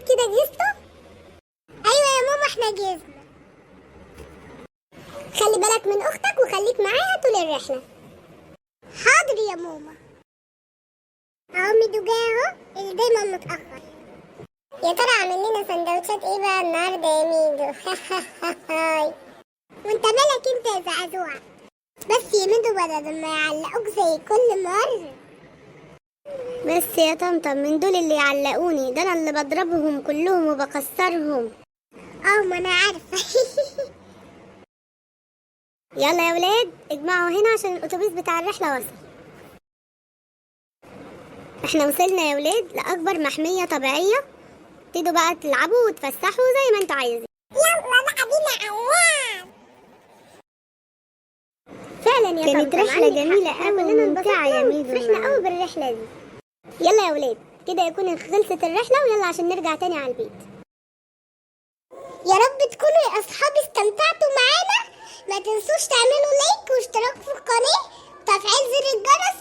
ولاد كده جهزتوا؟ ايوه يا ماما احنا جهزنا. خلي بالك من اختك وخليك معاها طول الرحله. حاضر يا ماما. اهو ميدو جاي اهو اللي دايما متاخر. يا ترى عامل لنا سندوتشات ايه بقى النهارده يا ميدو؟ وانت مالك انت يا زعزوع؟ بس يا ميدو بدل ما يعلقوك زي كل مره. بس يا طمطم من دول اللي يعلقوني، ده انا اللي بضربهم كلهم وبكسرهم. ما انا عارفه. يلا يا ولاد اجمعوا هنا عشان الاتوبيس بتاع الرحله وصل. احنا وصلنا يا ولاد لاكبر محميه طبيعيه، ابتدوا بقى تلعبوا وتفسحوا زي ما انتوا عايزين. يلا بقى بينا عوام. فعلا يا كانت رحله جميله قوي وممتعه يا ميدو، فرحنا قوي بالرحله دي. يلا يا ولاد كده يكون خلصت الرحله ويلا عشان نرجع تاني على البيت. يا رب تكونوا يا اصحابي استمتعتوا معانا. ما تنسوش تعملوا لايك واشتراك في القناه وتفعيل زر الجرس